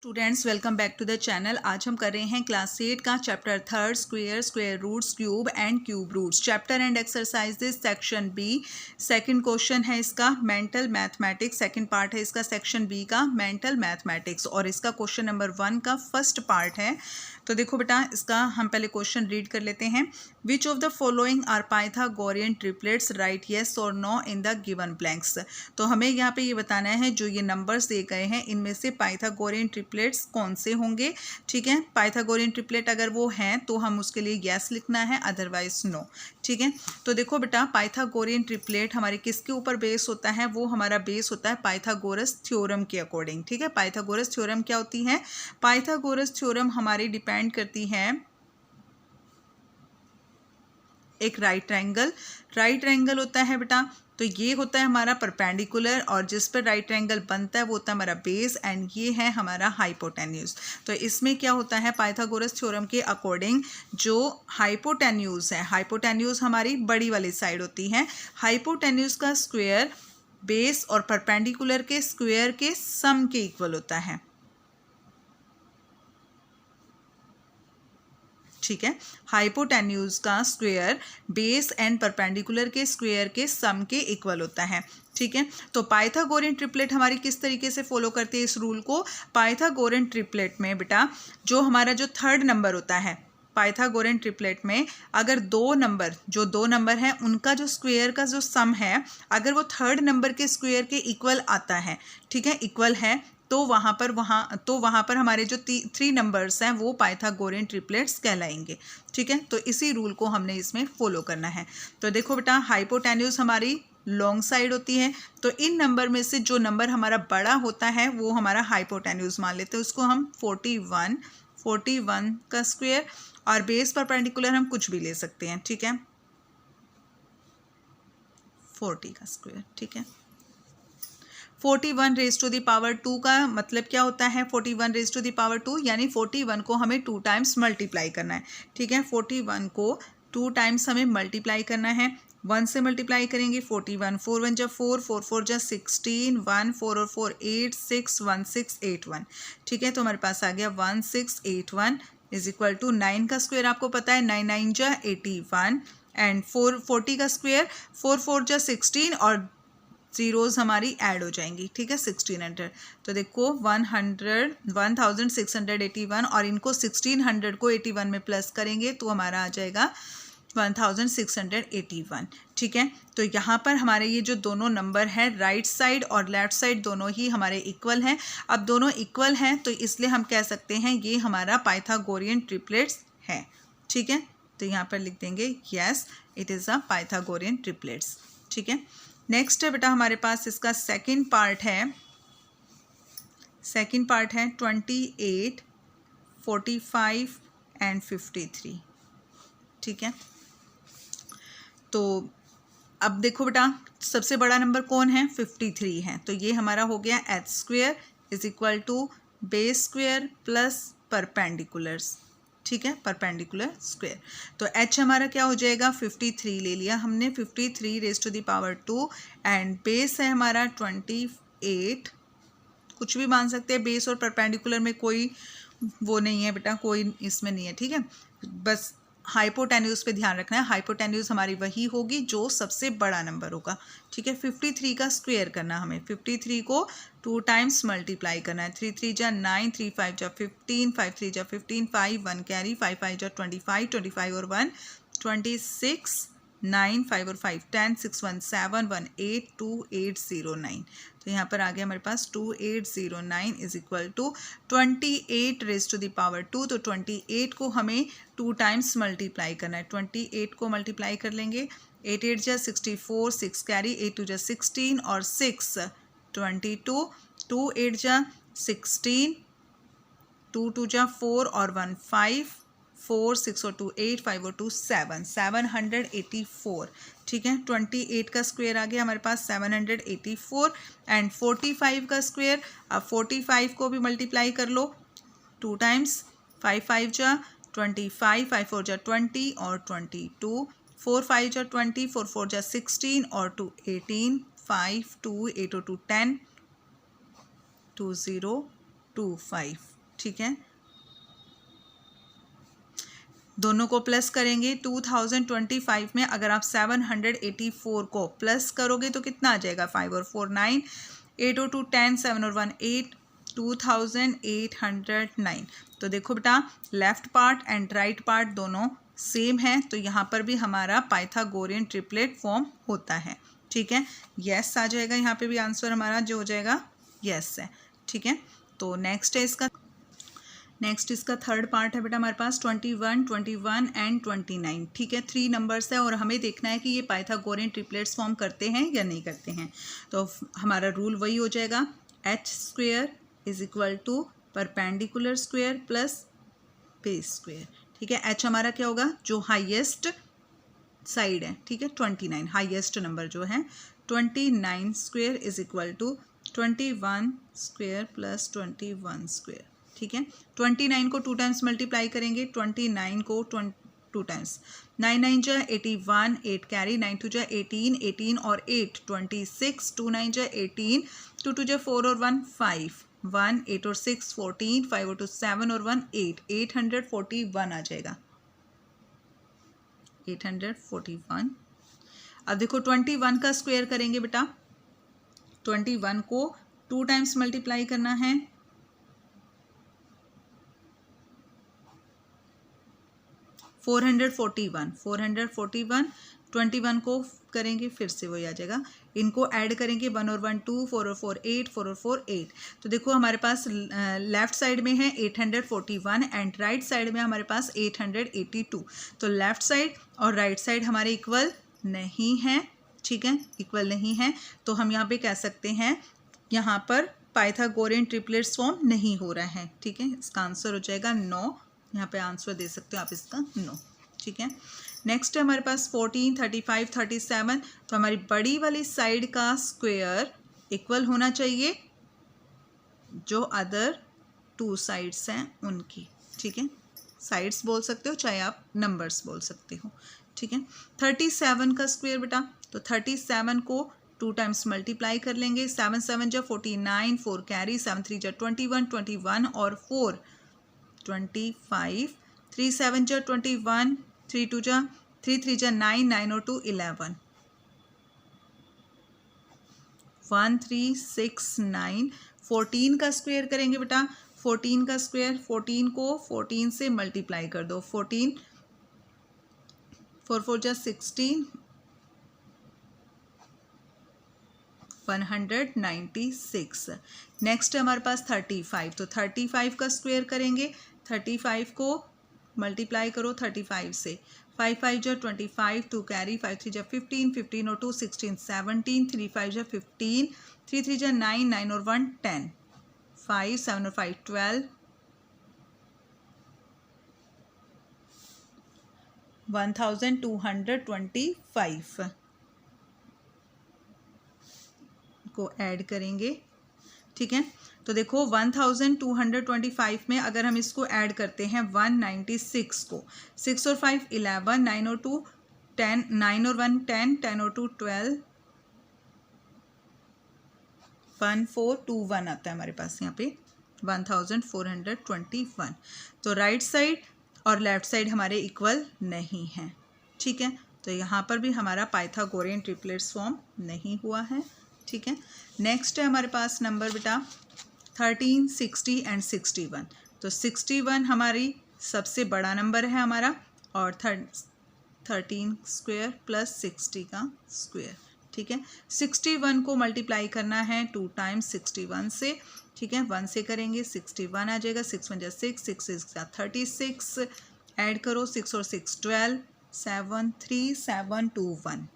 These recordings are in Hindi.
Students welcome back to the channel. आज हम कर रहे हैं क्लास 8 का chapter 3 square, square roots, cube and cube roots. Chapter end exercises section B. Second question है इसका मेंटल मैथमेटिक्स। सेकंड पार्ट है इसका सेक्शन बी का मेंटल मैथमेटिक्स और इसका क्वेश्चन नंबर 1 का फर्स्ट पार्ट है। तो देखो बेटा, इसका हम पहले क्वेश्चन रीड कर लेते हैं। Which of the following are Pythagorean triplets, right yes और no in the given blanks. तो हमें यहाँ पे ये बताना है जो ये नंबर्स दिए गए हैं इनमें से पाइथागोरियन ट्रिपलेट्स कौन से होंगे। ठीक है, पाइथागोरियन ट्रिपलेट अगर वो हैं तो हम उसके लिए यस लिखना है, अदरवाइज नो। ठीक है, तो देखो बेटा, पाइथागोरियन ट्रिपलेट हमारे किसके ऊपर बेस होता है? वो हमारा बेस होता है पाइथागोरस थ्योरम के अकॉर्डिंग। ठीक है, पाइथागोरस थ्योरम क्या होती है? पाइथागोरस थ्योरम हमारी डिपेंड करती है एक राइट ट्रायंगल होता है बेटा। तो ये होता है हमारा परपेंडिकुलर और जिस पर राइट ट्रायंगल बनता है वो होता है हमारा बेस एंड ये है हमारा हाइपोटेन्यूज। तो इसमें क्या होता है पाइथागोरस थ्योरम के अकॉर्डिंग, जो हाइपोटेन्यूज है, हाइपोटेन्यूज हमारी बड़ी वाली साइड होती है, हाइपोटेन्यूज का स्क्वायर बेस और परपेंडिकुलर के स्क्वायर के सम के इक्वल होता है। ठीक है, हाइपोटेन्यूज का स्क्वायर बेस एंड परपेंडिकुलर के स्क्वायर के सम के इक्वल होता है। ठीक है, तो पाइथागोरियन ट्रिपलेट हमारी किस तरीके से फॉलो करती है इस रूल को? पाइथागोरियन ट्रिपलेट में बेटा जो हमारा जो थर्ड नंबर होता है पाइथागोरियन ट्रिपलेट में, अगर दो नंबर हैं उनका जो स्क्वायर का जो सम है अगर वो थर्ड नंबर के स्क्वायर के इक्वल आता है, ठीक है, इक्वल है, तो वहाँ पर हमारे जो थ्री नंबर्स हैं वो पाइथागोरियन ट्रिपलेट्स कहलाएंगे। ठीक है, तो इसी रूल को हमने इसमें फॉलो करना है। तो देखो बेटा, हाइपोटेन्यूज हमारी लॉन्ग साइड होती है, तो इन नंबर में से जो नंबर हमारा बड़ा होता है वो हमारा हाइपोटेन्यूज मान लेते हैं, उसको हम 41 का स्क्वायर, और बेस परपेंडिकुलर हम कुछ भी ले सकते हैं। ठीक है, 40 का स्क्वायर। ठीक है, 41 रेज टू द पावर 2 का मतलब क्या होता है? 41 रेज टू द पावर 2 यानी 41 को हमें 2 टाइम्स मल्टीप्लाई करना है। ठीक है, 41 को 2 टाइम्स हमें मल्टीप्लाई करना है। 1 से मल्टीप्लाई करेंगे 41, 4 1 जा 4, 4 4 जा 16, 1 4 और 4 8, 6 1 6 8 1। ठीक है, तो हमारे पास आ गया 1681 इज इक्वल टू 9 का स्क्वायर आपको पता है 9 9 जा 81 एंड 40 का स्क्वायर 4 4 जा 16 और जीरोज हमारी ऐड हो जाएंगी। ठीक है, 1600। तो देखो 1681 और इनको 1600 को 81 में प्लस करेंगे तो हमारा आ जाएगा 1681। ठीक है, तो यहाँ पर हमारे ये जो दोनों नंबर हैं राइट साइड और लेफ्ट साइड दोनों ही हमारे इक्वल हैं। अब दोनों इक्वल हैं तो इसलिए हम कह सकते हैं ये हमारा पाइथागोरियन ट्रिपलेट्स है। ठीक है, तो यहाँ पर लिख देंगे yes it is a Pythagorean triplets. ठीक है, नेक्स्ट है बेटा हमारे पास इसका सेकंड पार्ट है 28, 45 एंड 53। ठीक है, तो अब देखो बेटा सबसे बड़ा नंबर कौन है? 53 है, तो ये हमारा हो गया H square is equal to base square plus perpendiculars. ठीक है, परपेंडिकुलर स्क्वायर। तो h हमारा क्या हो जाएगा? 53 ले लिया हमने, 53 raise to the power 2 and base है हमारा 28। कुछ भी मान सकते हैं, बेस और परपेंडिकुलर में कोई वो नहीं है बेटा, कोई इसमें नहीं है। ठीक है, बस हाइपोटेन्यूज पे ध्यान रखना है, हाइपोटेन्यूज हमारी वही होगी जो सबसे बड़ा नंबर होगा। ठीक है, 53 का स्क्वायर करना हमें, 53 को 2 टाइम्स मल्टीप्लाई करना है। 3 3 जा 9, 3 5 जा 15, 5 3 जा 15, 5 1 कैरी, 5 5 जा 25, 25 और 1 26, 9 5 और 5 10, 6 1 7 1 8 2 8 0 9। तो यहाँ पर आ गया हमारे पास 2809 is equal to 28 raise to the power 2। तो 28 को हमें 2 टाइम्स मल्टीप्लाई करना है। 28 को मल्टीप्लाई कर लेंगे, 8 8 जा 64, 6 कैरी, 8 2 जा 16 और 6 22, 2 8 जा 16, 2 2 जा 4 और 1 5, 4 6 और 2 8, 5 और 2 7, 784। ठीक है, 28 का स्क्वायर आ गया हमारे पास 784 एंड 45 का स्क्वायर। अब 45 को भी मल्टीप्लाई कर लो 2 टाइम्स, 5 5 जा 25, 5 4 जा 20 और 22, 4 5 जा 20, 4 4 जा 16 और 2 18, 5 2 8 और 2 10, 2 0 725, ठीक है। दोनों को प्लस करेंगे 2025 में अगर आप 784 को प्लस करोगे तो कितना आ जाएगा, 5 और 4 9, 8 और 2 10, 7 और 1 8, 2809। तो देखो बेटा left part and right part दोनों सेम है, तो यहाँ पर भी हमारा पाइथागोरियन ट्रिपलेट फॉर्म होता है, ठीक है। यस आ जाएगा, यहाँ पे भी आंसर हमारा जो हो जाएगा यस है, ठीक है। तो नेक्स्ट इसका थर्ड पार्ट है बेटा हमारे पास 21, 21 एंड 29, ठीक है। 3 नंबर्स है और हमें देखना है कि ये पाइथागोरियन ट्रिपलेट्स फॉर्म करते हैं या नहीं करते हैं। तो हमारा रूल वही हो जाएगा, h square is equal to perpendicular square plus base square, ठीक है। h हमारा क्या होगा, जो हाईएस्ट साइड है, ठीक है, 29 हाईएस्ट नंबर जो है, 29 square is equal to 21 square plus 21 square, ठीक है। 29 को 2 टाइम्स मल्टीप्लाई करेंगे, 29 को 2 टाइम्स, 9 9 जा 81, 8 कैरी, 9 2 जा 18, 18 और 8 26, 2 9 जा 18, 2 2 जा 4 और 1 5, 1 8 और 6 14, 5 और 2 7 और 1 8, 841 आ जाएगा, 841। अब देखो 21 का स्क्वायर करेंगे बेटा, 21 को 2 टाइम्स मल्टीप्लाई करना है, 441, 21 को करेंगे फिर से वही आ जाएगा, इनको ऐड करेंगे 1 और 1 2, 4 और 4 8, 4 और 4 8। तो देखो हमारे पास लेफ्ट साइड में है 841 एंड राइट साइड में हमारे पास 882। तो लेफ्ट साइड और राइट साइड हमारे इक्वल नहीं है, ठीक है, इक्वल नहीं है। तो हम यहाँ पे कह सकते हैं यहाँ पर पाइथागोरियन ट्रिपलेट्स फॉर्म नहीं हो रहा है, ठीक है। इसका आंसर हो जाएगा 9, यहाँ पे आंसर दे सकते हो आप इसका 9, ठीक है। नेक्स्ट है हमारे पास 14, 35, 37। तो हमारी बड़ी वाली साइड का स्क्वायर इक्वल होना चाहिए जो अदर 2 साइड्स हैं उनकी, ठीक है। साइड्स बोल सकते हो चाहे आप नंबर्स बोल सकते हो, ठीक है। 37 का स्क्वायर बेटा, तो 37 को 2 टाइम्स मल्टीप्लाई कर लेंगे, 7 7 जा 49, 4 कैरी, 7 3 जा 21, 21 और 4 25, 3 7 जा 21, 3 2 जा 3 3 जा 9, 9 और 2 11, 1 3 6 9। 14 का स्क्वायर करेंगे बेटा, 14 का स्क्वायर, 14 को 14 से मल्टीप्लाई कर दो, 14 4 4 जा 16, 196। नेक्स्ट है हमारे पास 35। तो 35 का स्क्वायर करेंगे, 35 को मल्टीप्लाई करो 35 से, 5 5 जा 25, 2 कैरी, 5 3 जा 15, 15 और 2 16 17, 3 5 जा 15, 3 3 जा 9, 9 और 1 10, 5 7 और 5 12, 1225 को ऐड करेंगे, ठीक है। तो देखो 1225 में अगर हम इसको ऐड करते हैं 196 को, 6 और 5 11, 9 और 2 10, 9 और 1 10, 10 और 2 12, 1421 आता है हमारे पास यहाँ पे 1421। तो राइट साइड और लेफ्ट साइड हमारे इक्वल नहीं है, ठीक है। तो यहाँ पर भी हमारा पाइथागोरियन ट्रिपलेट्स फॉर्म नहीं हुआ है, ठीक है। नेक्स्ट है हमारे पास नंबर बेटा 13, 60 एंड 61। तो 61 हमारी सबसे बड़ा नंबर है हमारा, और 13 स्क्वायर प्लस 60 का स्क्वायर, ठीक है। 61 को मल्टीप्लाई करना है 2 टाइम्स 61 से, ठीक है, 1 से करेंगे 61 आ जाएगा, 6 1 जा 6, 6 6 जा 36, ऐड करो 6 और 6 12, 7 3 7 2 1।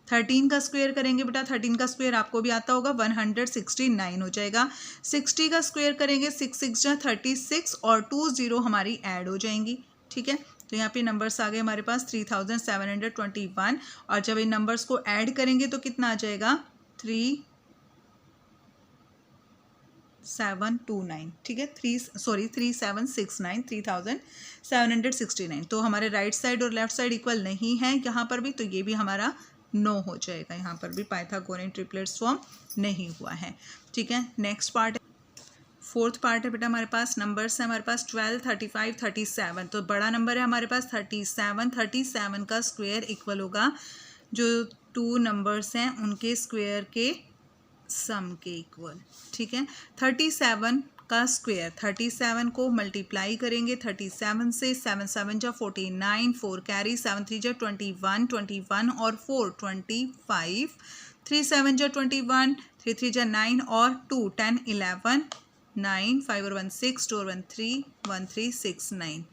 13 का स्क्वायर करेंगे बेटा, 13 का स्क्वायर आपको भी आता होगा, 169 हो जाएगा। 60 का स्क्वायर करेंगे 6 6 जा 36 और 2 0 हमारी ऐड हो जाएंगी, ठीक है। तो यहाँ पे नंबर्स आ गए हमारे पास 3721, और जब इन नंबर्स को ऐड करेंगे तो कितना आ जाएगा 3729, ठीक है, 3769, 3769। तो हमारे राइट साइड और लेफ्ट साइड इक्वल नहीं है यहाँ पर भी, तो ये भी हमारा नो हो जाएगा, यहाँ पर भी पाइथागोरियन ट्रिपलेट्स फॉर्म नहीं हुआ है। ठीक है, नेक्स्ट पार्ट, फोर्थ पार्ट है बेटा हमारे पास, नंबर्स है हमारे पास 12, 35, 37। तो बड़ा नंबर है हमारे पास 37, 37 का स्क्वायर इक्वल होगा जो 2 नंबर्स हैं उनके स्क्वायर के सम के इक्वल। ठीक है, 37 का स्क्वायर, 37 को मल्टीप्लाई करेंगे 37 से, 7 7 जा 49, 4 कैरी, 7 3 जा 21, 21 और 4 25, 3 7 जा 21, 3 3 जा 9 और 2 10 11, 9 5 और 1 6, 2 और 1 3, 1 3 6 9,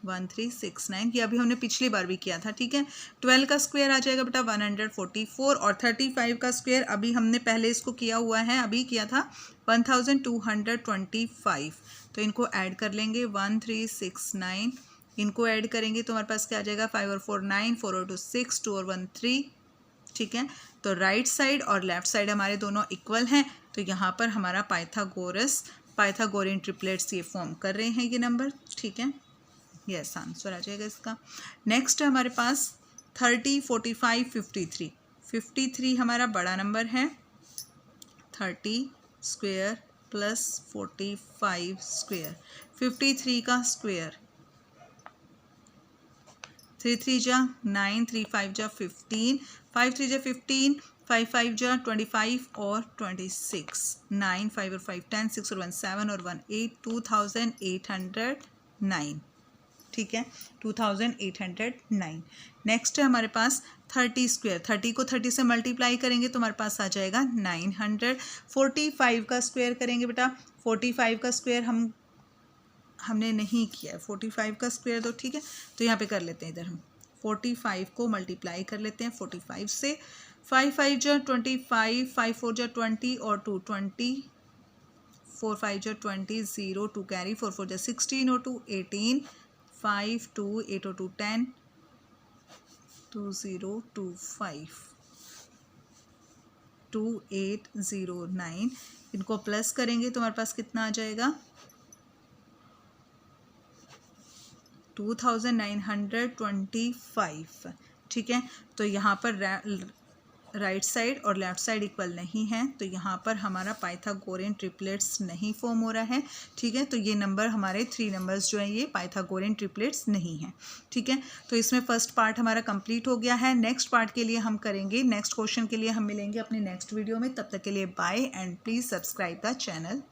1 3 6 9। ये अभी हमने पिछली बार भी किया था। ठीक है, 12 का स्क्वायर आ जाएगा बेटा 144 और 35 का स्क्वायर अभी हमने पहले इसको किया हुआ है, अभी किया था 1225। तो इनको ऐड कर लेंगे 1369, इनको ऐड करेंगे तो हमारे पास क्या आ जाएगा 5 और 4 9, 4 और 2 6, 2 और 1 3। ठीक है, तो राइट साइड और लेफ्ट साइड हमारे दोनों इक्वल हैं, तो यहाँ पर हमारा पाइथागोरियन ट्रिपलेट्स ये फॉर्म कर रहे हैं ये नंबर। ठीक है, यस आंसर आ जाएगा इसका। नेक्स्ट है हमारे पास 30, 45, 53। 53 हमारा बड़ा नंबर है, 30 स्क्वायर प्लस 45 स्क्वायर, 53 का स्क्वायर, 3 3 जा 9, 3 5 जा 15, 5 3 जा 15, 5 5 जा 25 और 26, 9 5 और 5 10, 6 और 1 7 और 1 8, 2809। ठीक है, 2809। नेक्स्ट है हमारे पास 30 स्क्वायर, 30 को 30 से मल्टीप्लाई करेंगे तो हमारे पास आ जाएगा 900। 45 का स्क्वायर करेंगे बेटा, 45 का स्क्वायर हमने नहीं किया है 45 का स्क्वायर, तो ठीक है तो यहाँ पे कर लेते हैं, इधर हम 45 को मल्टीप्लाई कर लेते हैं 45 से। 5 5 जा 25, 5 4 जा 20 और 2 20, 4 5 जा 20, 0 2 कैरी, 4 4 जा 16 और 2 18, 5 2 8 और 2 10, 2025, 2809। इनको प्लस करेंगे तो हमारे पास कितना आ जाएगा 2925। ठीक है, तो यहाँ पर राइट साइड और लेफ्ट साइड इक्वल नहीं है, तो यहाँ पर हमारा पाइथागोरियन ट्रिपलेट्स नहीं फॉर्म हो रहा है। ठीक है, तो ये नंबर हमारे 3 नंबर्स जो हैं ये पाइथागोरियन ट्रिपलेट्स नहीं हैं। ठीक है, तो इसमें फर्स्ट पार्ट हमारा कंप्लीट हो गया है। नेक्स्ट पार्ट के लिए हम करेंगे, नेक्स्ट क्वेश्चन के लिए हम मिलेंगे अपने नेक्स्ट वीडियो में। तब तक के लिए bye and please subscribe the channel.